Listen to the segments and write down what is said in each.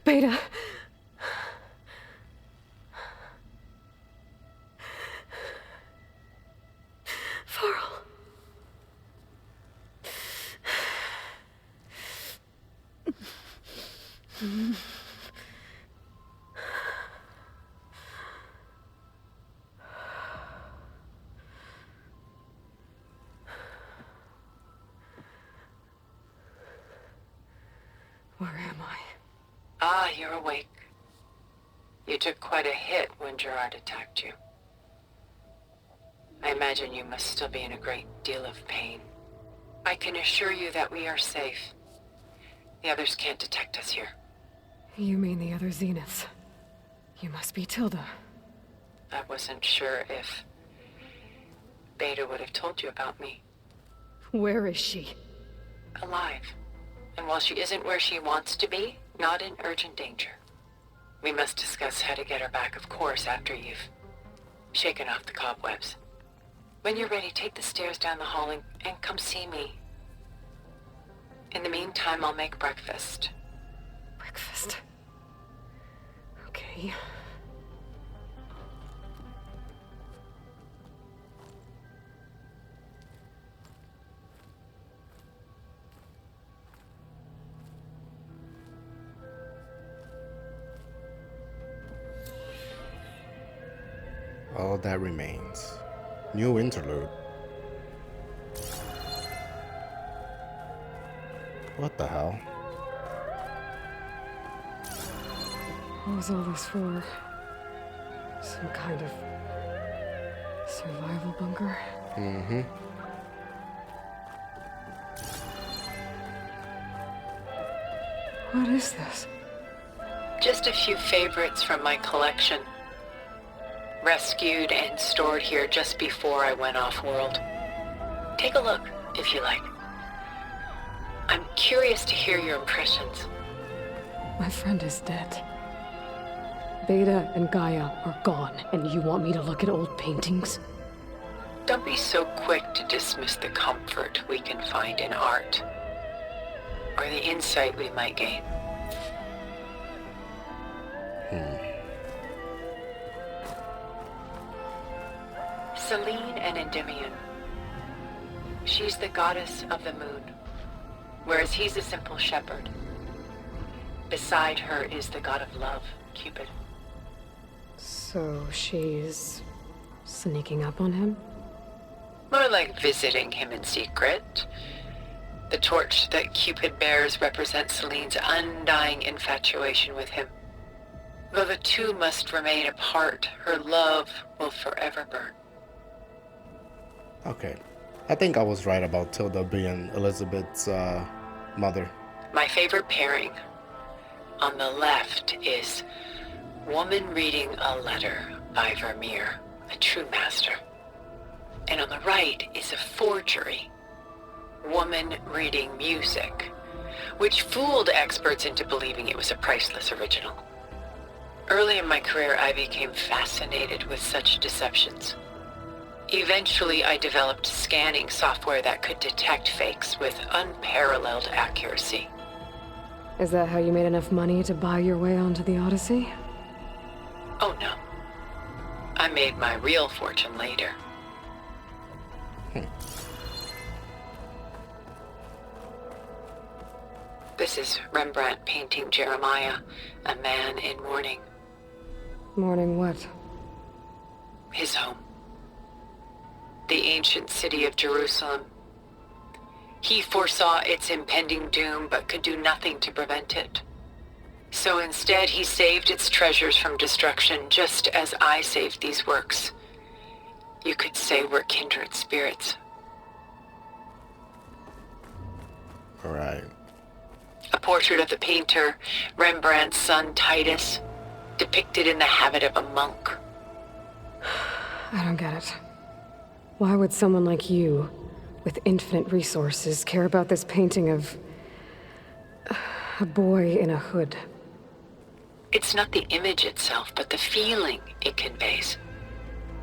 Beta. Farrell. Where am I? Ah, you're awake. You took quite a hit when Gerard attacked you. I imagine you must still be in a great deal of pain. I can assure you that we are safe. The others can't detect us here. You mean the other Zeniths? You must be Tilda. I wasn't sure if Beta would have told you about me. Where is she? Alive. And while she isn't where she wants to be, not in urgent danger. We must discuss how to get her back, of course, after you've shaken off the cobwebs. When you're ready, take the stairs down the hall and come see me. In the meantime, I'll make breakfast. Breakfast. Okay. All that remains. New interlude. What the hell? What was all this for? Some kind of survival bunker? Mm-hmm. What is this? Just a few favorites from my collection. Rescued and stored here just before I went off-world. Take a look, if you like. I'm curious to hear your impressions. My friend is dead. Beta and Gaia are gone, and you want me to look at old paintings? Don't be so quick to dismiss the comfort we can find in art, or the insight we might gain. Selene and Endymion. She's the goddess of the moon, whereas he's a simple shepherd. Beside her is the god of love, Cupid. So she's sneaking up on him? More like visiting him in secret. The torch that Cupid bears represents Selene's undying infatuation with him. Though the two must remain apart, her love will forever burn. Okay. I think I was right about Tilda being Elizabeth's mother. My favorite pairing. On the left is Woman Reading a Letter by Vermeer, a true master. And on the right is a forgery, Woman Reading Music, which fooled experts into believing it was a priceless original. Early in my career, I became fascinated with such deceptions. Eventually, I developed scanning software that could detect fakes with unparalleled accuracy. Is that how you made enough money to buy your way onto the Odyssey? Oh no. I made my real fortune later. This is Rembrandt painting Jeremiah, a man in mourning. Mourning what? His home. The ancient city of Jerusalem. He foresaw its impending doom, but could do nothing to prevent it. So instead, he saved its treasures from destruction, just as I saved these works. You could say we're kindred spirits. All right. A portrait of the painter, Rembrandt's son Titus, depicted in the habit of a monk. I don't get it. Why would someone like you, with infinite resources, care about this painting of a boy in a hood? It's not the image itself, but the feeling it conveys.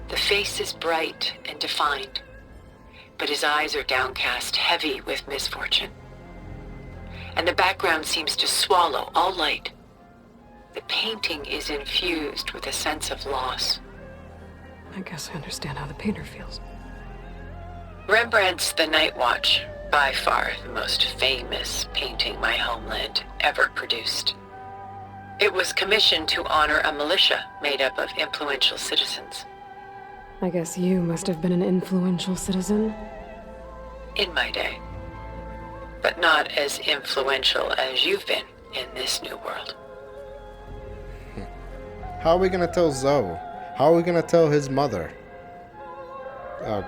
The face is bright and defined, but his eyes are downcast, heavy with misfortune. And the background seems to swallow all light. The painting is infused with a sense of loss. I guess I understand how the painter feels. Rembrandt's The Night Watch, by far the most famous painting my homeland ever produced. It was commissioned to honor a militia made up of influential citizens. I guess you must have been an influential citizen. In my day. But not as influential as you've been in this new world. How are we gonna tell Zoe? How are we gonna tell his mother? Oh,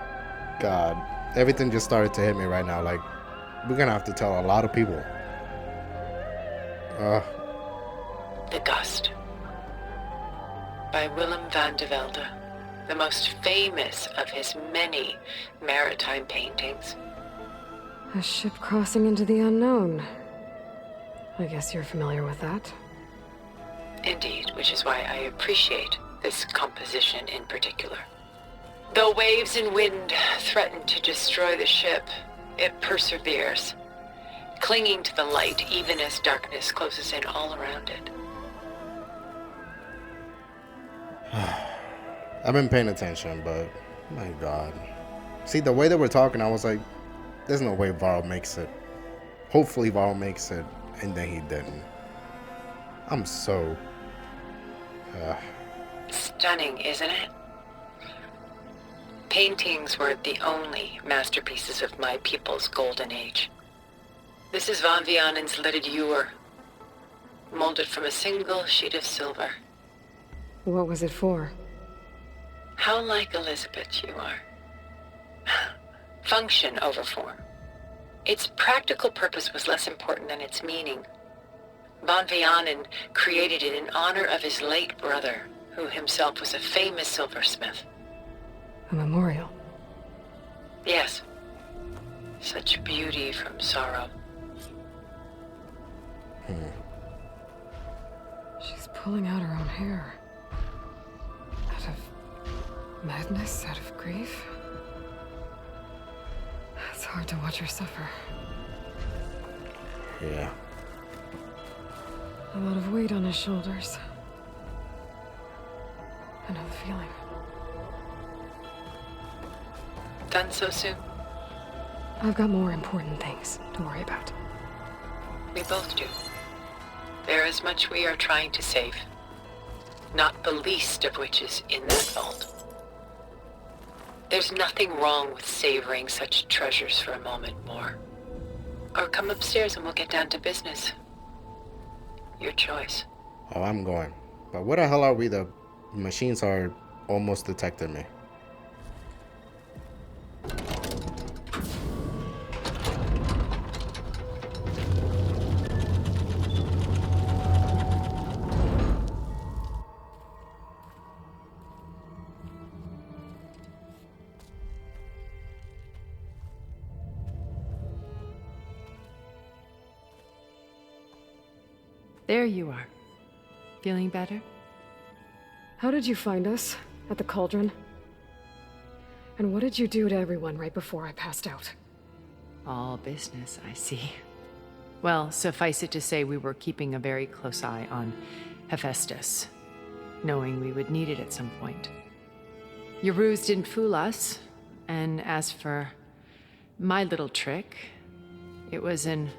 God. Everything just started to hit me right now. Like, we're gonna have to tell a lot of people. The Gust. By Willem van de Velde, the most famous of his many maritime paintings. A ship crossing into the unknown. I guess you're familiar with that. Indeed, which is why I appreciate this composition in particular. Though waves and wind threaten to destroy the ship, it perseveres, clinging to the light even as darkness closes in all around it. I've been paying attention, but my God. See, the way that we're talking, I was like, there's no way Varl makes it. Hopefully Varl makes it, and then he didn't. I'm so... Stunning, isn't it? Paintings were the only masterpieces of my people's golden age. This is Van Vianen's lidded ewer, molded from a single sheet of silver. What was it for? How like Elizabeth you are. Function over form. Its practical purpose was less important than its meaning. Van Vianen created it in honor of his late brother, who himself was a famous silversmith. A memorial. Yes. Such beauty from sorrow. She's pulling out her own hair. Out of madness, out of grief. It's hard to watch her suffer. Yeah. A lot of weight on his shoulders. I know the feeling. Done so soon? I've got more important things to worry about. We both do. There is much we are trying to save. Not the least of which is in that vault. There's nothing wrong with savoring such treasures for a moment more. Or come upstairs and we'll get down to business. Your choice. Oh, I'm going. But where the hell are we? The machines are almost detected me. There you are. Feeling better? How did you find us? At the cauldron? And what did you do to everyone right before I passed out? All business, I see. Well, suffice it to say we were keeping a very close eye on Hephaestus, knowing we would need it at some point. Your ruse didn't fool us, and as for my little trick, it was an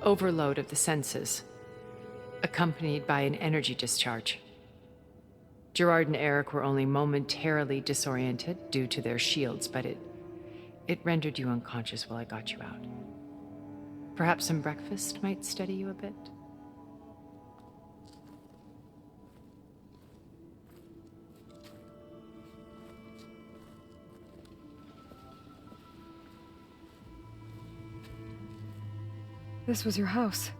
overload of the senses, accompanied by an energy discharge. Gerard and Eric were only momentarily disoriented due to their shields, but it rendered you unconscious while I got you out. Perhaps some breakfast might steady you a bit? This was your house.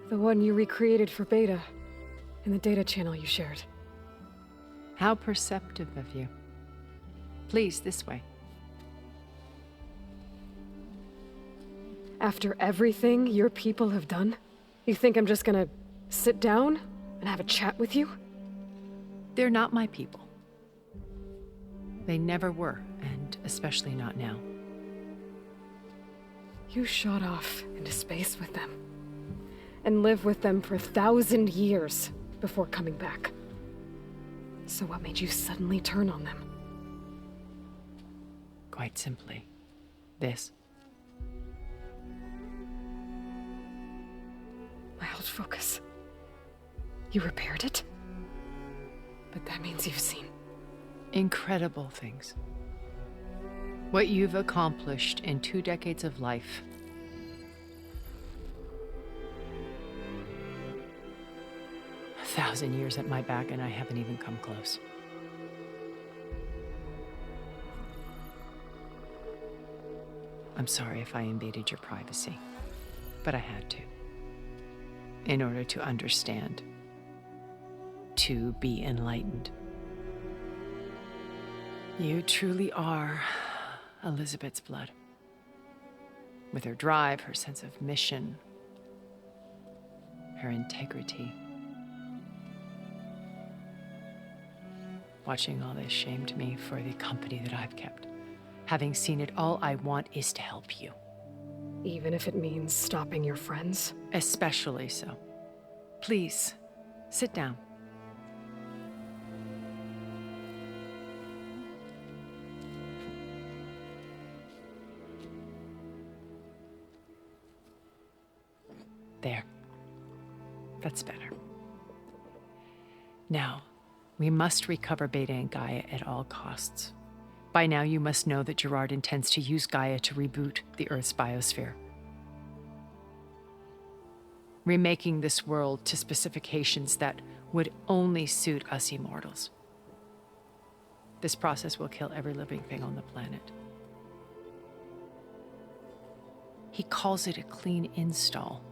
The one you recreated for Beta, in the data channel you shared. How perceptive of you. Please, this way. After everything your people have done, you think I'm just gonna sit down and have a chat with you? They're not my people. They never were, and especially not now. You shot off into space with them. and live with them for 1,000 years before coming back. So what made you suddenly turn on them? Quite simply, this. My old focus. You repaired it? But that means you've seen... Incredible things. What you've accomplished in 2 decades of life. A 1,000 years at my back and I haven't even come close. I'm sorry if I invaded your privacy, but I had to. In order to understand. To be enlightened. You truly are Elizabeth's blood. With her drive, her sense of mission, her integrity. Watching all this shamed me for the company that I've kept. Having seen it, all I want is to help you. Even if it means stopping your friends? Especially so. Please, sit down. There. That's better. Now, we must recover Beta and Gaia at all costs. By now, you must know that Gerard intends to use Gaia to reboot the Earth's biosphere. Remaking this world to specifications that would only suit us immortals. This process will kill every living thing on the planet. He calls it a clean install.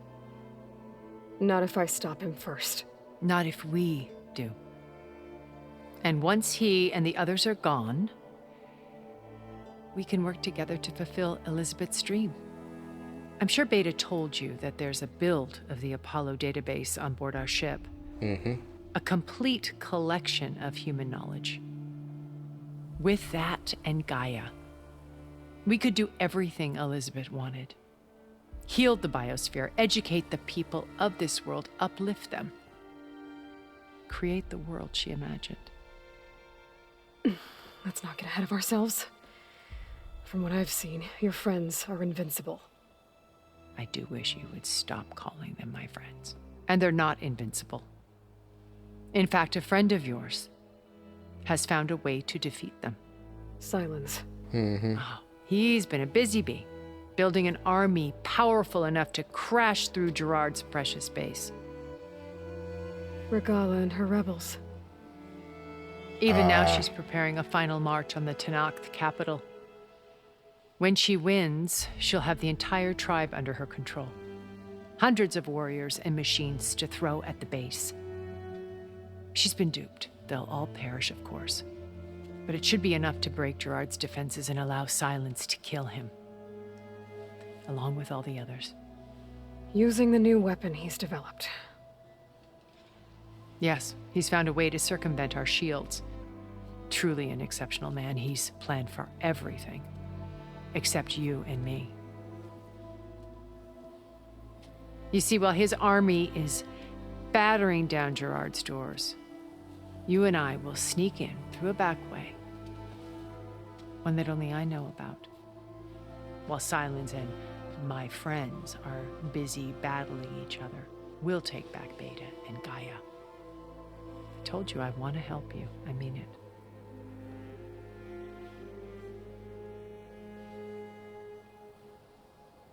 Not if I stop him first. Not if we do. And once he and the others are gone, we can work together to fulfill Elizabeth's dream. I'm sure Beta told you that there's a build of the Apollo database on board our ship. A complete collection of human knowledge. With that and Gaia, we could do everything Elizabeth wanted. Heal the biosphere, educate the people of this world, uplift them. Create the world she imagined. Let's not get ahead of ourselves. From what I've seen, your friends are invincible. I do wish you would stop calling them my friends. And they're not invincible. In fact, a friend of yours has found a way to defeat them. Silence. Oh, he's been a busy bee, building an army powerful enough to crash through Gerard's precious base. Regala and her rebels. Even now, she's preparing a final march on the Tenakth capital. When she wins, she'll have the entire tribe under her control. Hundreds of warriors and machines to throw at the base. She's been duped. They'll all perish, of course. But it should be enough to break Gerard's defenses and allow Silence to kill him. Along with all the others. Using the new weapon he's developed. Yes, he's found a way to circumvent our shields. Truly an exceptional man. He's planned for everything. Except you and me. You see, while his army is battering down Gerard's doors, you and I will sneak in through a back way. One that only I know about. While Silence and my friends are busy battling each other, we'll take back Beta and Gaia. I told you I want to help you. I mean it.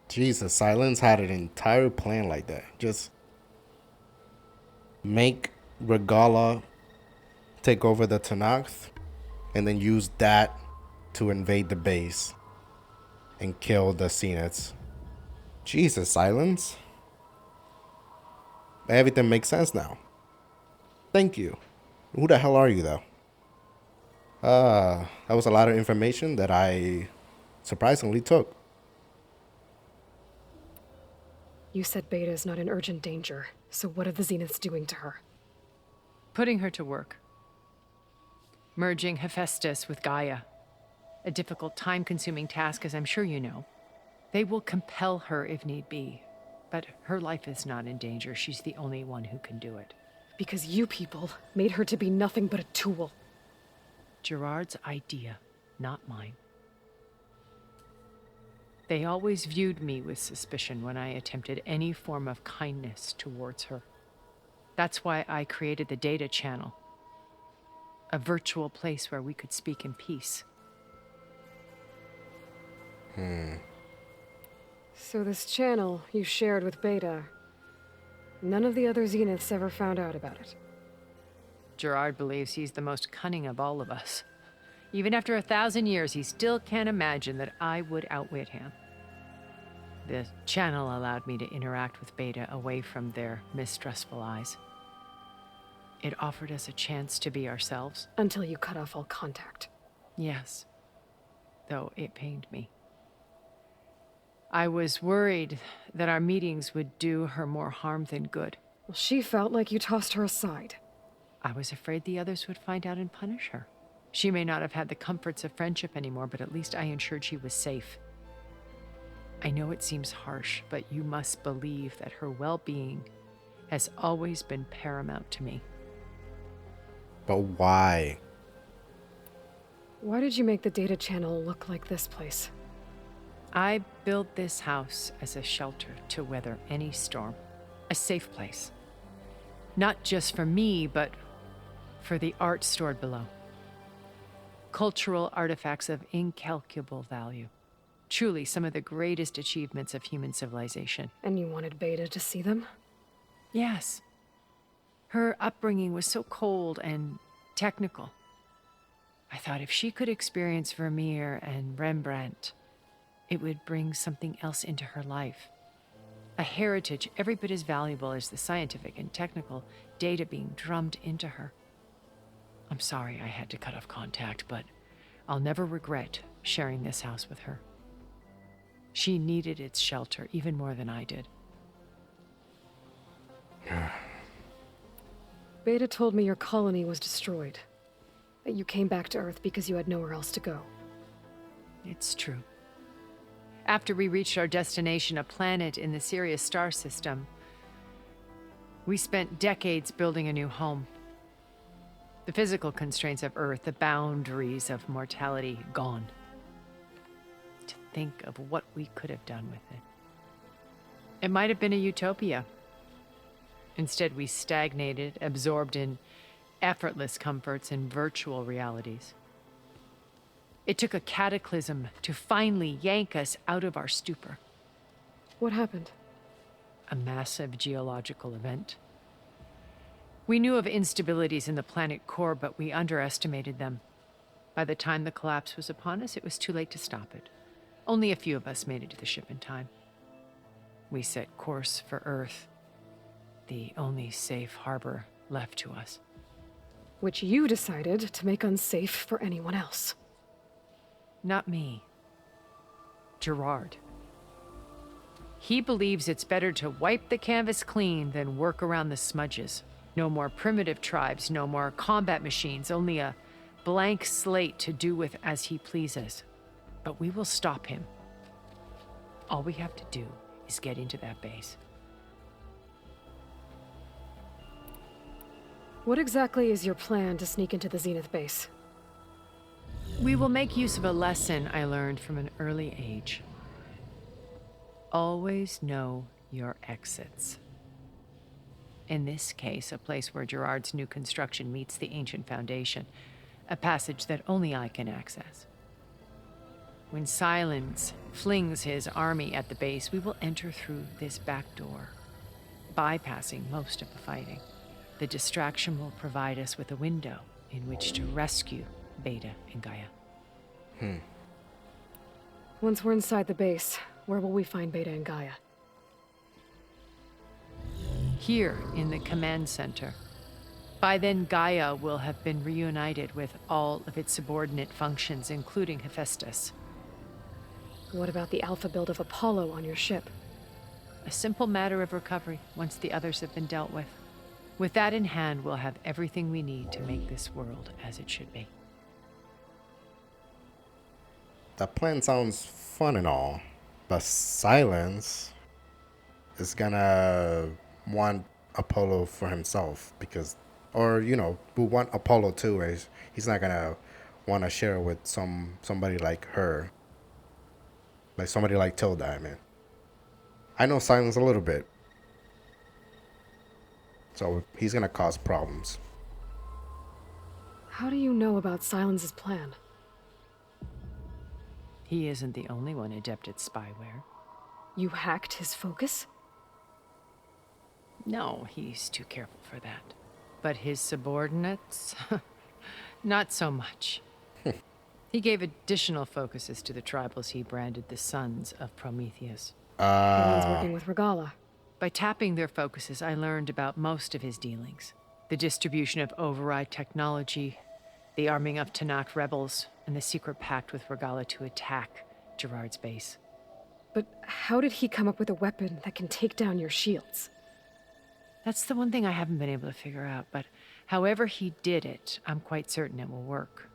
Jesus, Silence had an entire plan like that. Just make Regala take over the Tenakth and then use that to invade the base and kill the Zeniths. Jesus, Silence. Everything makes sense now. Thank you. Who the hell are you, though? That was a lot of information that I surprisingly took. You said Beta is not in urgent danger, so what are the Zeniths doing to her? Putting her to work. Merging Hephaestus with Gaia. A difficult, time-consuming task, as I'm sure you know. They will compel her if need be, But her life is not in danger. She's the only one who can do it. Because you people made her to be nothing but a tool. Gerard's idea, not mine. They always viewed me with suspicion when I attempted any form of kindness towards her. That's why I created the data channel. A virtual place where we could speak in peace. So this channel you shared with Beta, none of the other Zeniths ever found out about it. Gerard believes he's the most cunning of all of us. Even after 1,000 years, he still can't imagine that I would outwit him. The channel allowed me to interact with Beta away from their mistrustful eyes. It offered us a chance to be ourselves. Until you cut off all contact. Yes, though it pained me. I was worried that our meetings would do her more harm than good. Well, she felt like you tossed her aside. I was afraid the others would find out and punish her. She may not have had the comforts of friendship anymore, but at least I ensured she was safe. I know it seems harsh, but you must believe that her well-being has always been paramount to me. But why? Why did you make the data channel look like this place? I built this house as a shelter to weather any storm. A safe place. Not just for me, but for the art stored below. Cultural artifacts of incalculable value. Truly some of the greatest achievements of human civilization. And you wanted Beta to see them? Yes. Her upbringing was so cold and technical. I thought if she could experience Vermeer and Rembrandt, it would bring something else into her life. A heritage every bit as valuable as the scientific and technical data being drummed into her. I'm sorry I had to cut off contact, but I'll never regret sharing this house with her. She needed its shelter even more than I did. Beta told me your colony was destroyed. That you came back to Earth because you had nowhere else to go. It's true. After we reached our destination, a planet in the Sirius star system, we spent decades building a new home. The physical constraints of Earth, the boundaries of mortality, gone. To think of what we could have done with it. It might have been a utopia. Instead, we stagnated, absorbed in effortless comforts and virtual realities. It took a cataclysm to finally yank us out of our stupor. What happened? A massive geological event. We knew of instabilities in the planet core, but we underestimated them. By the time the collapse was upon us, it was too late to stop it. Only a few of us made it to the ship in time. We set course for Earth, the only safe harbor left to us. Which you decided to make unsafe for anyone else. Not me. Gerard. He believes it's better to wipe the canvas clean than work around the smudges. No more primitive tribes, no more combat machines, only a blank slate to do with as he pleases. But we will stop him. All we have to do is get into that base. What exactly is your plan to sneak into the Zenith base? We will make use of a lesson I learned from an early age. Always know your exits. In this case, a place where Gerard's new construction meets the ancient foundation, a passage that only I can access. When Silence flings his army at the base, we will enter through this back door, bypassing most of the fighting. The distraction will provide us with a window in which to rescue Beta and Gaia. Once we're inside the base, where will we find Beta and Gaia? Here in the command center. By then, Gaia will have been reunited with all of its subordinate functions, including Hephaestus. What about the alpha build of Apollo on your ship? A simple matter of recovery once the others have been dealt with. With that in hand, we'll have everything we need to make this world as it should be. That plan sounds fun and all, but Silence... is gonna want Apollo for himself because, or who want Apollo too. Is he's not gonna want to share with somebody like her, like somebody like Tilda. I mean, I know Silence a little bit, so he's gonna cause problems. How do you know about Silence's plan? He isn't the only one adept at spyware. You hacked his focus? No, he's too careful for that. But his subordinates? Not so much. He gave additional focuses to the tribals he branded the Sons of Prometheus. The ones working with Regala. By tapping their focuses, I learned about most of his dealings. The distribution of override technology, the arming of Tanakh rebels, and the secret pact with Regala to attack Gerard's base. But how did he come up with a weapon that can take down your shields? That's the one thing I haven't been able to figure out, but however he did it, I'm quite certain it will work.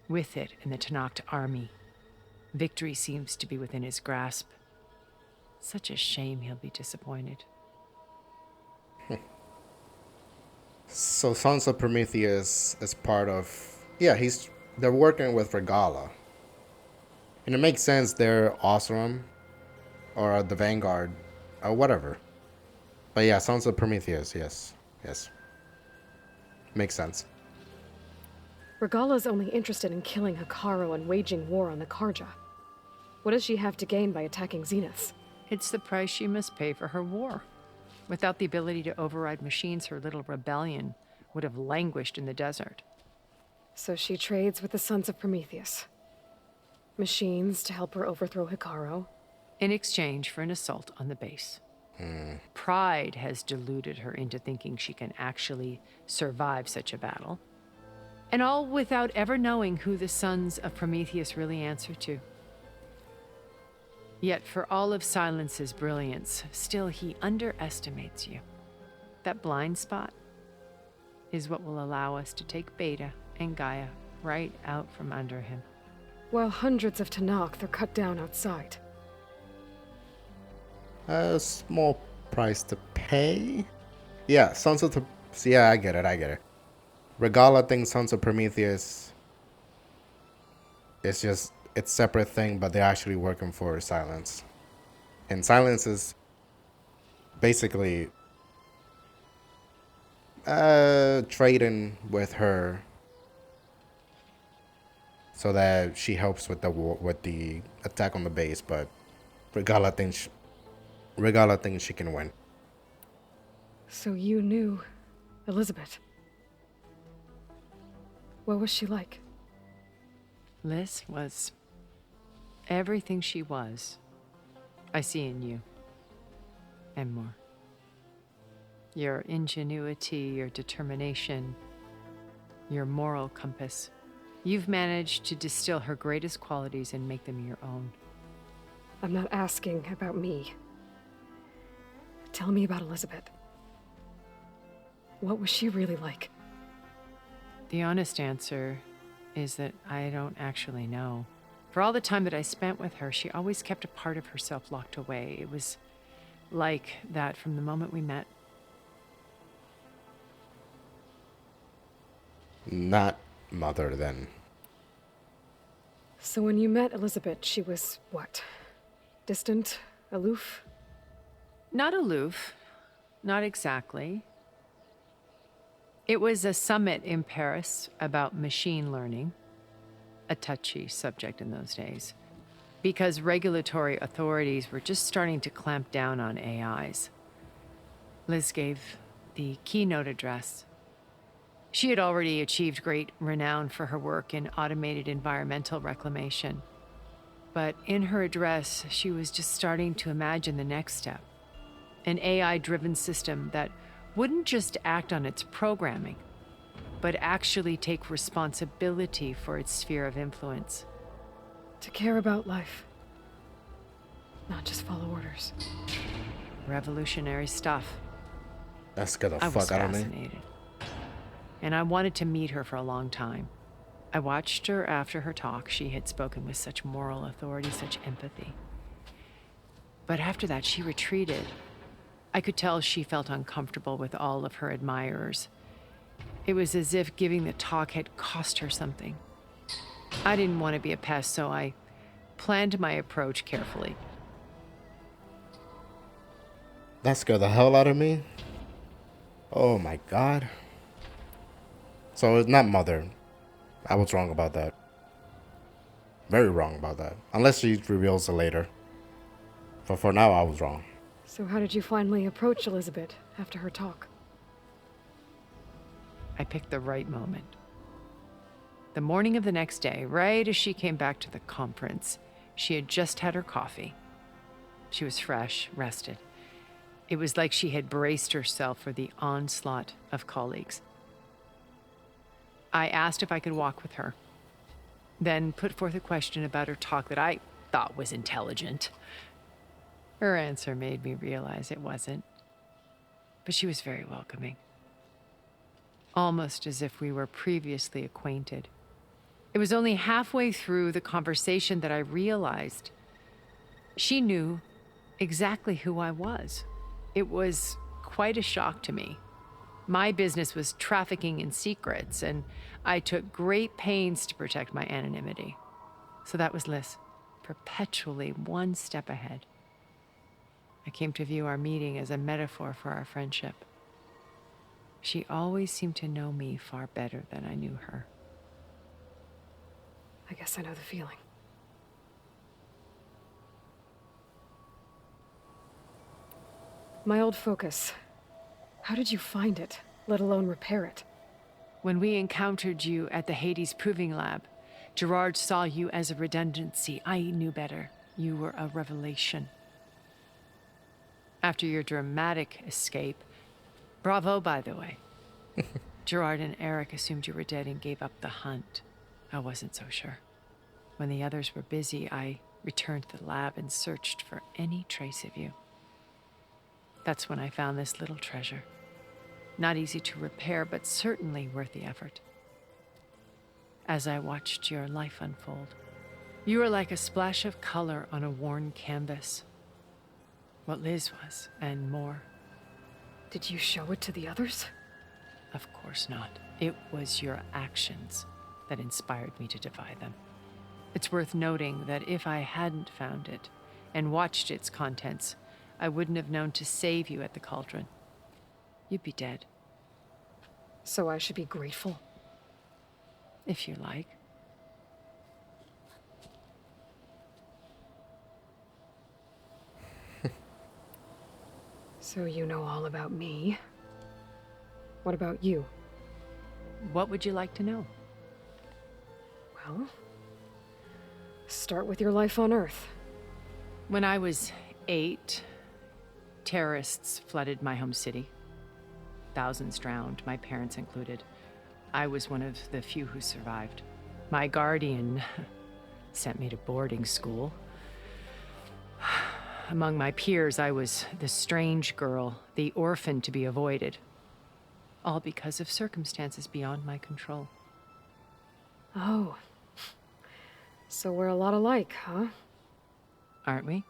With it and the Tanakh army, victory seems to be within his grasp. Such a shame he'll be disappointed. So Sons of Prometheus is part of. Yeah, they're working with Regala. And it makes sense they're Osram or the Vanguard or whatever. But yeah, Sons of Prometheus, yes. Yes. Makes sense. Regala's only interested in killing Hikaru and waging war on the Karja. What does she have to gain by attacking Zeniths? It's the price she must pay for her war. Without the ability to override machines, her little rebellion would have languished in the desert. So she trades with the Sons of Prometheus. Machines to help her overthrow Hikaru. In exchange for an assault on the base. Pride has deluded her into thinking she can actually survive such a battle. And all without ever knowing who the Sons of Prometheus really answer to. Yet for all of Silence's brilliance, still he underestimates you. That blind spot is what will allow us to take Beta and Gaia right out from under him. While hundreds of Tanakh are cut down outside. A small price to pay? Yeah, yeah, I get it. Regala thinks Sons of Prometheus. It's separate thing, but they're actually working for Silence. And Silence is basically trading with her so that she helps with the attack on the base, but Regala thinks she can win. So you knew Elizabeth. What was she like? Liz was everything she was. I see in you. And more. Your ingenuity, your determination, your moral compass. You've managed to distill her greatest qualities and make them your own. I'm not asking about me. Tell me about Elizabeth. What was she really like? The honest answer is that I don't actually know. For all the time that I spent with her, she always kept a part of herself locked away. It was like that from the moment we met. Not mother, then. So when you met Elizabeth, she was what? Distant? Aloof? Not aloof. Not exactly. It was a summit in Paris about machine learning, a touchy subject in those days, because regulatory authorities were just starting to clamp down on AIs. Liz gave the keynote address. She had already achieved great renown for her work in automated environmental reclamation. But in her address, she was just starting to imagine the next step. An AI-driven system that wouldn't just act on its programming, but actually take responsibility for its sphere of influence. To care about life. Not just follow orders. Revolutionary stuff. That scared the I was fuck out of me. fascinated. And I wanted to meet her for a long time. I watched her after her talk. She had spoken with such moral authority, such empathy. But after that, she retreated. I could tell she felt uncomfortable with all of her admirers. It was as if giving the talk had cost her something. I didn't want to be a pest, so I planned my approach carefully. That scared the hell out of me. Oh my god. So it's not Mother. I was wrong about that. Very wrong about that. Unless she reveals it later. But for now, I was wrong. So how did you finally approach Elizabeth after her talk? I picked the right moment. The morning of the next day, right as she came back to the conference, she had just had her coffee. She was fresh, rested. It was like she had braced herself for the onslaught of colleagues. I asked if I could walk with her, then put forth a question about her talk that I thought was intelligent. Her answer made me realize it wasn't, but she was very welcoming, almost as if we were previously acquainted. It was only halfway through the conversation that I realized she knew exactly who I was. It was quite a shock to me. My business was trafficking in secrets, and I took great pains to protect my anonymity. So that was Liz, perpetually one step ahead. I came to view our meeting as a metaphor for our friendship. She always seemed to know me far better than I knew her. I guess I know the feeling. My old focus. How did you find it, let alone repair it? When we encountered you at the Hades Proving Lab, Gerard saw you as a redundancy. I knew better. You were a revelation. After your dramatic escape, bravo, by the way. Gerard and Eric assumed you were dead and gave up the hunt. I wasn't so sure. When the others were busy, I returned to the lab and searched for any trace of you. That's when I found this little treasure. Not easy to repair, but certainly worth the effort. As I watched your life unfold, you were like a splash of color on a worn canvas. What Liz was, and more. Did you show it to the others? Of course not. It was your actions that inspired me to defy them. It's worth noting that if I hadn't found it and watched its contents, I wouldn't have known to save you at the cauldron. You'd be dead. So I should be grateful? If you like. So you know all about me. What about you? What would you like to know? Well, start with your life on Earth. When I was 8, terrorists flooded my home city. Thousands drowned, my parents included. I was one of the few who survived. My guardian sent me to boarding school. Among my peers, I was the strange girl, the orphan to be avoided. All because of circumstances beyond my control. Oh. So we're a lot alike, huh? Aren't we?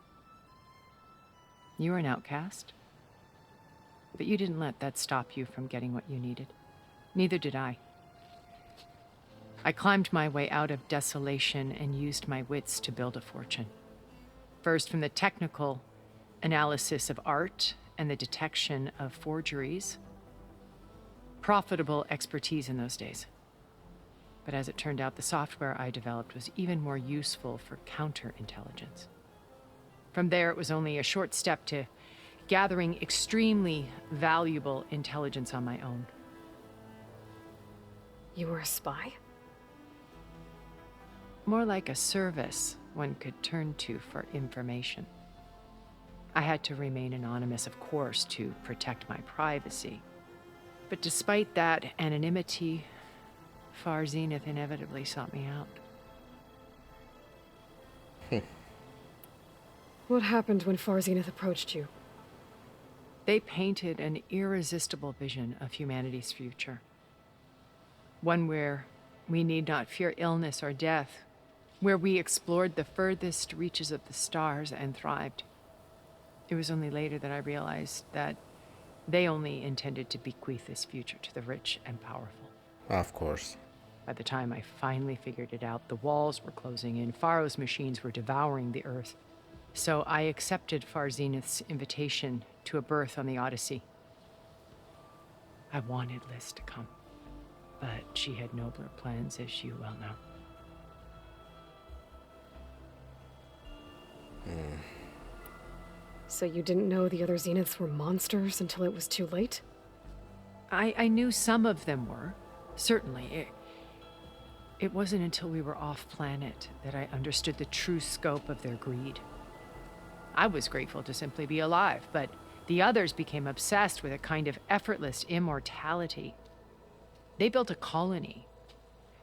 You were an outcast. But you didn't let that stop you from getting what you needed. Neither did I. I climbed my way out of desolation and used my wits to build a fortune. First, from the technical analysis of art and the detection of forgeries. Profitable expertise in those days. But as it turned out, the software I developed was even more useful for counterintelligence. From there, it was only a short step to gathering extremely valuable intelligence on my own. You were a spy? More like a service one could turn to for information. I had to remain anonymous, of course, to protect my privacy. But despite that anonymity, Far Zenith inevitably sought me out. What happened when Far Zenith approached you? They painted an irresistible vision of humanity's future. One where we need not fear illness or death, where we explored the furthest reaches of the stars and thrived. It was only later that I realized that they only intended to bequeath this future to the rich and powerful. Of course. By the time I finally figured it out, the walls were closing in, Pharaoh's machines were devouring the Earth. So I accepted Far Zenith's invitation to a berth on the Odyssey. I wanted Liz to come, but she had nobler plans, as you well know. So you didn't know the other Zeniths were monsters until it was too late? I knew some of them were, certainly. It wasn't until we were off-planet that I understood the true scope of their greed. I was grateful to simply be alive, but the others became obsessed with a kind of effortless immortality. They built a colony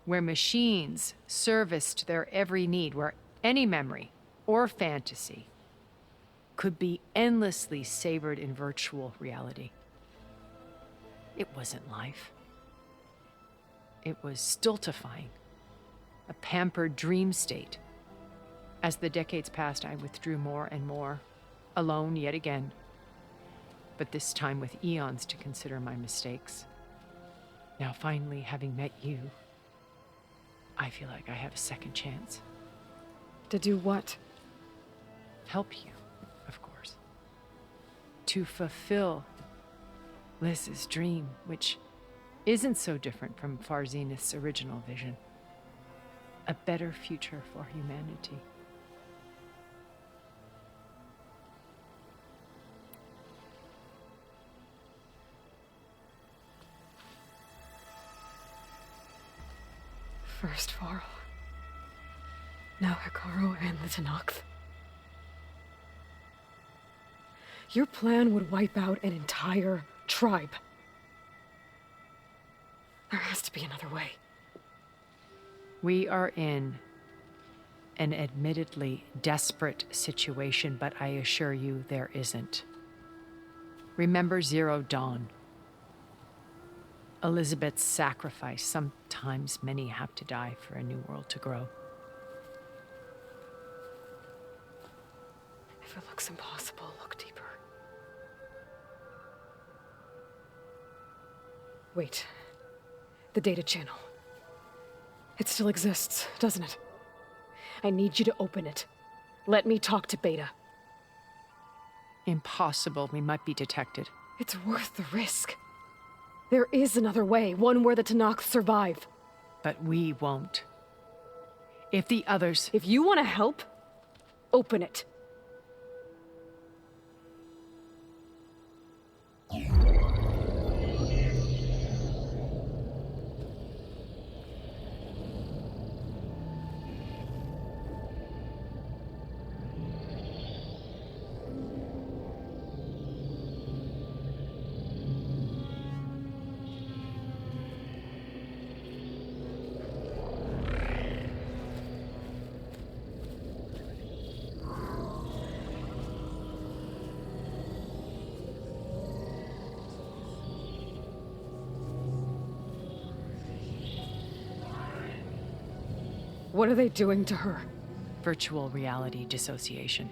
where machines serviced their every need, where any memory or fantasy could be endlessly savored in virtual reality. It wasn't life. It was stultifying, a pampered dream state. As the decades passed, I withdrew more and more, alone yet again, but this time with eons to consider my mistakes. Now, finally, having met you, I feel like I have a second chance. To do what? Help you, of course. To fulfill Liz's dream, which isn't so different from Far Zenith's original vision. A better future for humanity. First Varl. Now Hikaru and the Tenakth. Your plan would wipe out an entire tribe. There has to be another way. We are in an admittedly desperate situation, but I assure you there isn't. Remember Zero Dawn. Elizabeth's sacrifice. Sometimes many have to die for a new world to grow. If it looks impossible, look deeper. Wait. The data channel. It still exists, doesn't it? I need you to open it. Let me talk to Beta. Impossible. We might be detected. It's worth the risk. There is another way, one where the Tenakth survive. But we won't. If the others... If you want to help, open it. What are they doing to her? Virtual reality dissociation.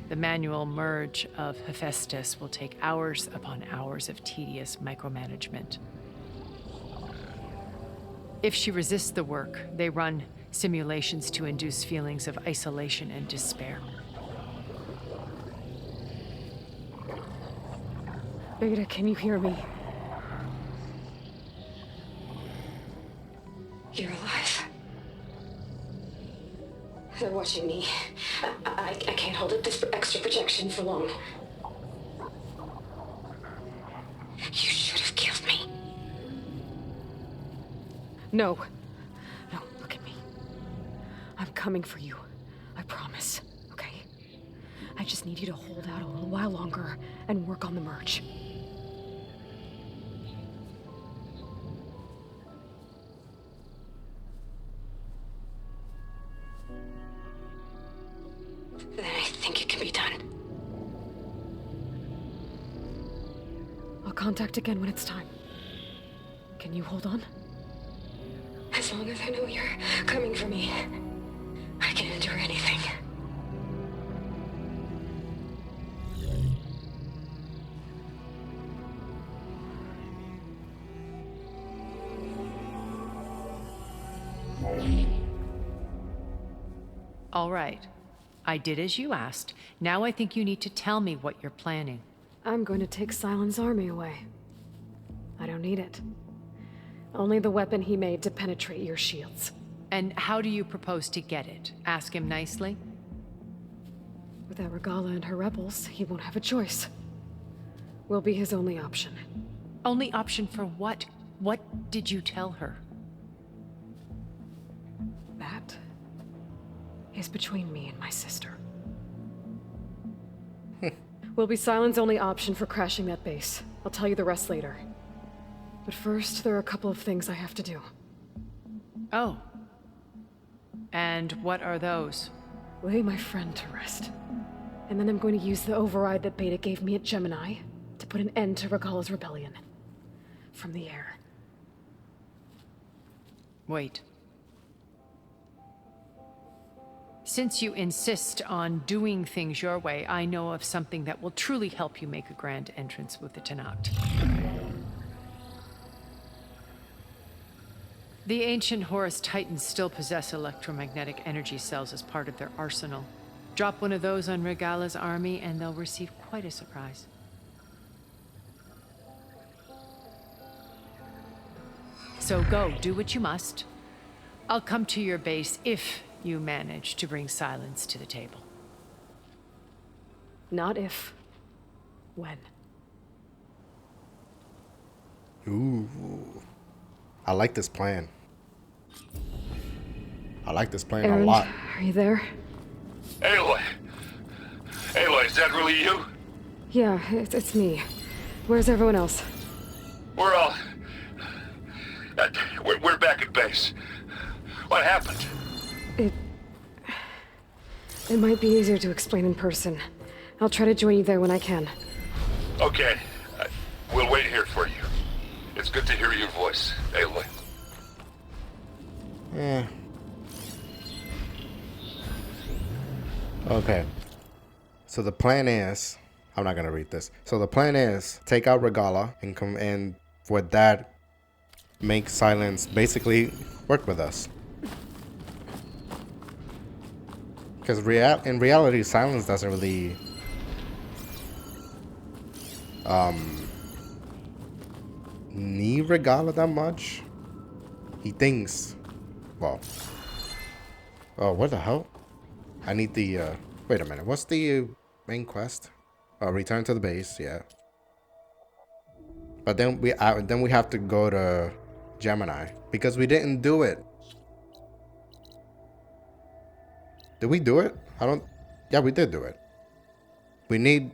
The manual merge of Hephaestus will take hours upon hours of tedious micromanagement. If she resists the work, they run simulations to induce feelings of isolation and despair. Beta, can you hear me? You're alive. They're watching me. I can't hold up this extra projection for long. You should have killed me. No. No, look at me. I'm coming for you. I promise, okay? I just need you to hold out a little while longer and work on the merge. Then I think it can be done. I'll contact again when it's time. Can you hold on? As long as I know you're coming for me, I can endure anything. All right. I did as you asked. Now I think you need to tell me what you're planning. I'm going to take Silent's army away. I don't need it. Only the weapon he made to penetrate your shields. And how do you propose to get it? Ask him nicely? Without Regala and her rebels, he won't have a choice. We'll be his only option. Only option for what? What did you tell her? That is between me and my sister. Will be Silent's only option for crashing that base. I'll tell you the rest later. But first, there are a couple of things I have to do. Oh. And what are those? Lay my friend to rest. And then I'm going to use the override that Beta gave me at Gemini to put an end to Regala's rebellion. From the air. Wait. Since you insist on doing things your way, I know of something that will truly help you make a grand entrance with the Tenakt. The ancient Horus Titans still possess electromagnetic energy cells as part of their arsenal. Drop one of those on Regala's army and they'll receive quite a surprise. So go, do what you must. I'll come to your base if you manage to bring Silence to the table. Not if. When. Ooh. I like this plan. I like this plan Aaron, a lot. are you there? Aloy! Aloy, is that really you? Yeah, it's me. Where's everyone else? We're all... we're back at base. What happened? It might be easier to explain in person. I'll try to join you there when I can. Okay. We'll wait here for you. It's good to hear your voice, Aloy. Yeah. Okay. So the plan is... I'm not gonna read this. So the plan is take out Regala and with that make Silence basically work with us. Because in reality, Silence doesn't really need Regala that much. He thinks, well, oh, what the hell? I need the, wait a minute, what's the main quest? Return to the base, yeah. But then we have to go to Gemini because we didn't do it. Did we do it? Yeah, we did do it. We need,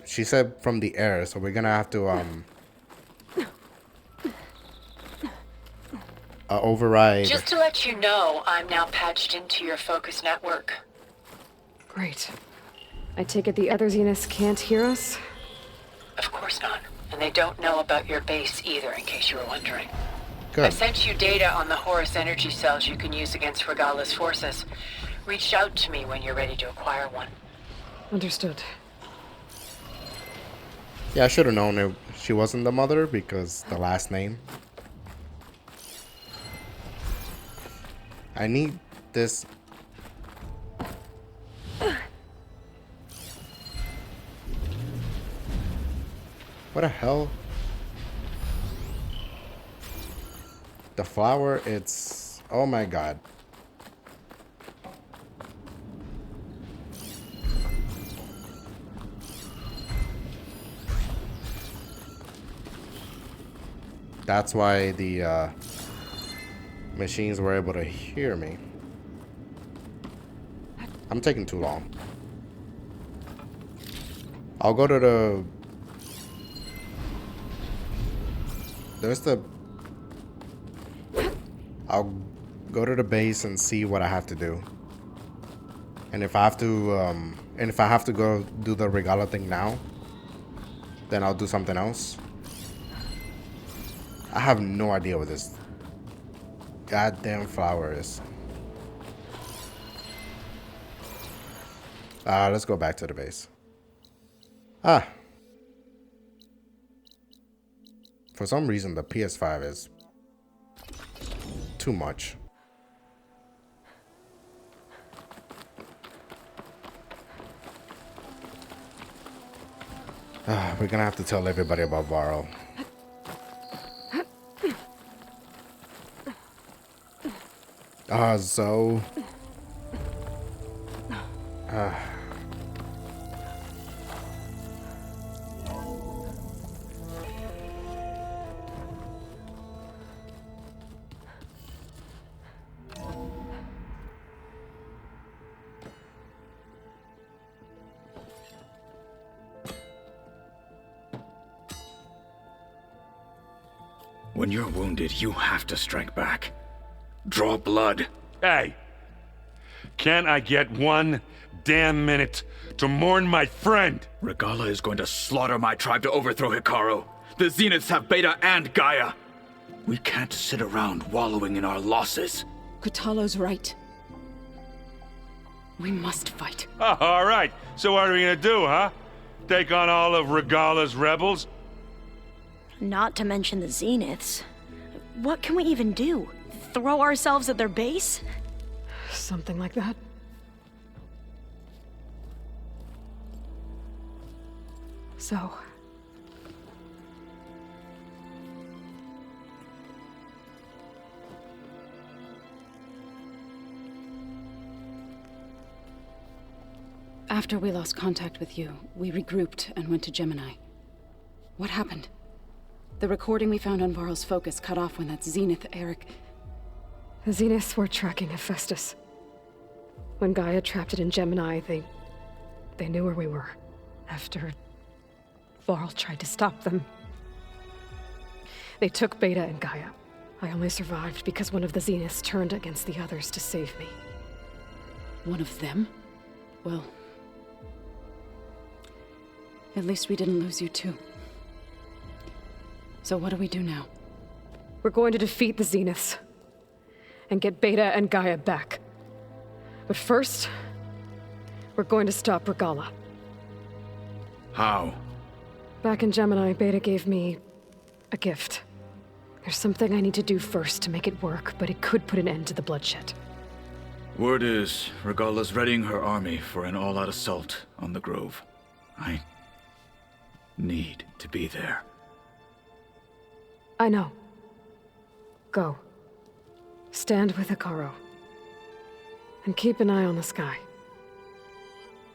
she said from the air, so we're gonna have to, override. Just to let you know, I'm now patched into your focus network. Great. I take it the other Zeniths can't hear us? Of course not. And they don't know about your base either, in case you were wondering. I Good. sent you data on the Horus energy cells you can use against Regala's forces. Reach out to me when you're ready to acquire one. Understood. Yeah, I should have known it. She wasn't the mother because the last name. I need this. What the hell? The flower, it's... Oh my god. That's why the machines were able to hear me. I'm taking too long. I'll go to the... I'll go to the base and see what I have to do. And if I have to, go do the Regala thing now, then I'll do something else. I have no idea what this goddamn flower is. Let's go back to the base. For some reason, the PS5 is too much. We're gonna have to tell everybody about Varl. Zoe. When you're wounded, you have to strike back. Draw blood. Hey! Can't I get 1 damn minute to mourn my friend? Regala is going to slaughter my tribe to overthrow Hikaru. The Zeniths have Beta and Gaia. We can't sit around wallowing in our losses. Kutalo's right. We must fight. Oh, all right. So what are we gonna do, huh? Take on all of Regala's rebels? Not to mention the Zeniths. What can we even do? Throw ourselves at their base? Something like that. So... After we lost contact with you, we regrouped and went to Gemini. What happened? The recording we found on Varl's focus cut off when that Zenith Eric... The Zeniths were tracking Hephaestus. When Gaia trapped it in Gemini, they knew where we were. After Varl tried to stop them. They took Beta and Gaia. I only survived because one of the Zeniths turned against the others to save me. One of them? Well... at least we didn't lose you too. So what do we do now? We're going to defeat the Zeniths. And get Beta and Gaia back. But first, we're going to stop Regala. How? Back in Gemini, Beta gave me a gift. There's something I need to do first to make it work, but it could put an end to the bloodshed. Word is, Regala's readying her army for an all-out assault on the Grove. I need to be there. I know. Go. Stand with Hikaru. And keep an eye on the sky.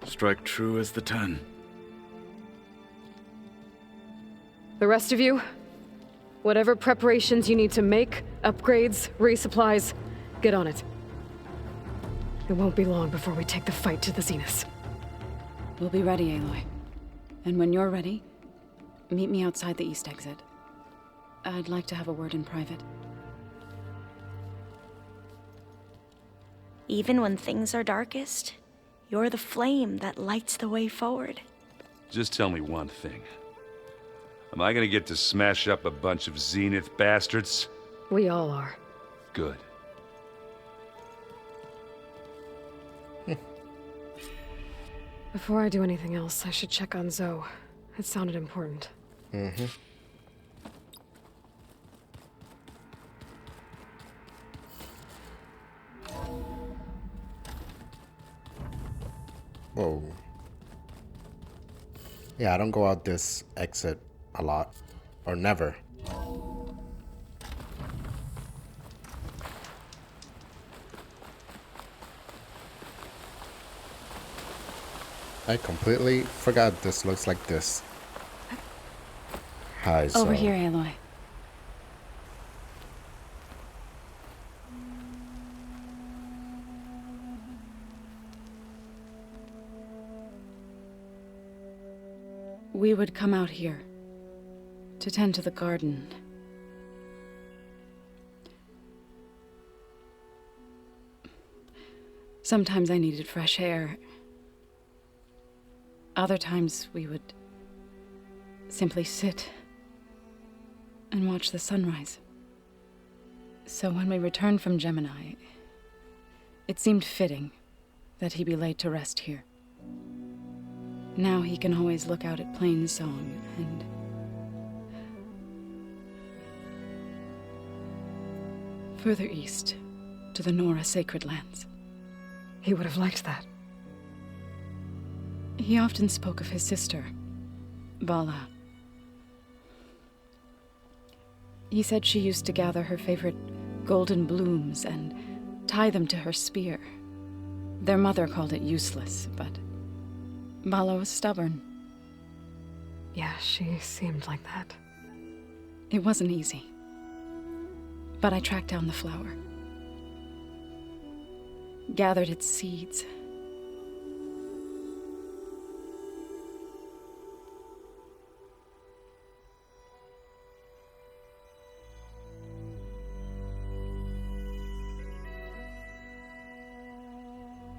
Strike true as the 10. The rest of you, whatever preparations you need to make, upgrades, resupplies, get on it. It won't be long before we take the fight to the Zeniths. We'll be ready, Aloy. And when you're ready, meet me outside the east exit. I'd like to have a word in private. Even when things are darkest, you're the flame that lights the way forward. Just tell me one thing. Am I gonna get to smash up a bunch of Zenith bastards? We all are. Good. Before I do anything else, I should check on Zoe. It sounded important. Mm-hmm. Whoa. Yeah, I don't go out this exit a lot. Or never. I completely forgot this looks like this. Hi, Over here, Aloy. We would come out here to tend to the garden. Sometimes I needed fresh air. Other times we would simply sit and watch the sunrise. So when we returned from Gemini, it seemed fitting that he be laid to rest here. Now he can always look out at Plainsong and... further east, to the Nora Sacred Lands. He would have liked that. He often spoke of his sister, Bala. He said she used to gather her favorite golden blooms and tie them to her spear. Their mother called it useless, but Bala was stubborn. Yeah, she seemed like that. It wasn't easy. But I tracked down the flower. Gathered its seeds.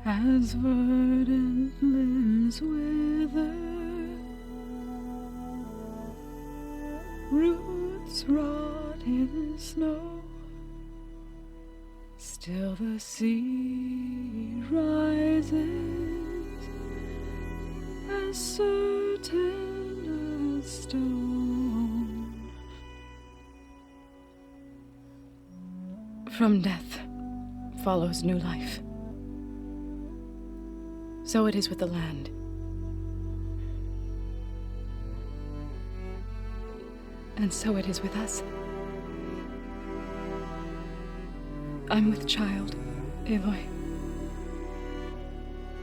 As verdant limbs wither, roots rot in snow, still the sea rises, as certain as stone. From death follows new life. So it is with the land. And so it is with us. I'm with child, Aloy.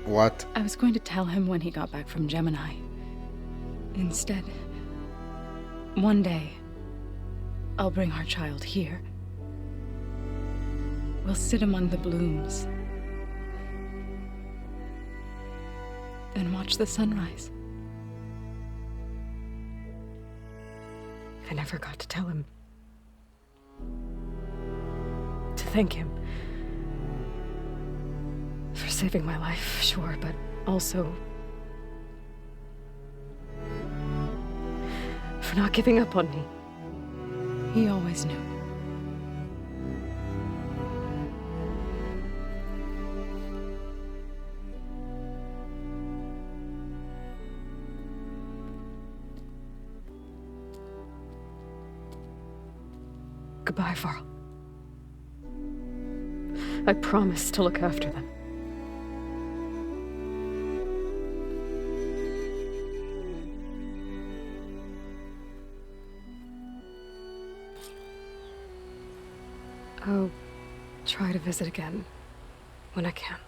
What? I was going to tell him when he got back from Gemini. Instead, one day, I'll bring our child here. We'll sit among the blooms and watch the sunrise. I never got to tell him. To thank him. For saving my life, sure, but also for not giving up on me. He always knew. Goodbye, Varl. I promise to look after them. I'll try to visit again when I can.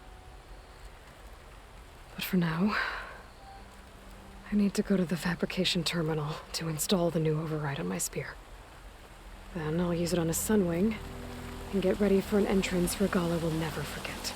But for now, I need to go to the fabrication terminal to install the new override on my spear. Then I'll use it on a sunwing and get ready for an entrance Regala will never forget.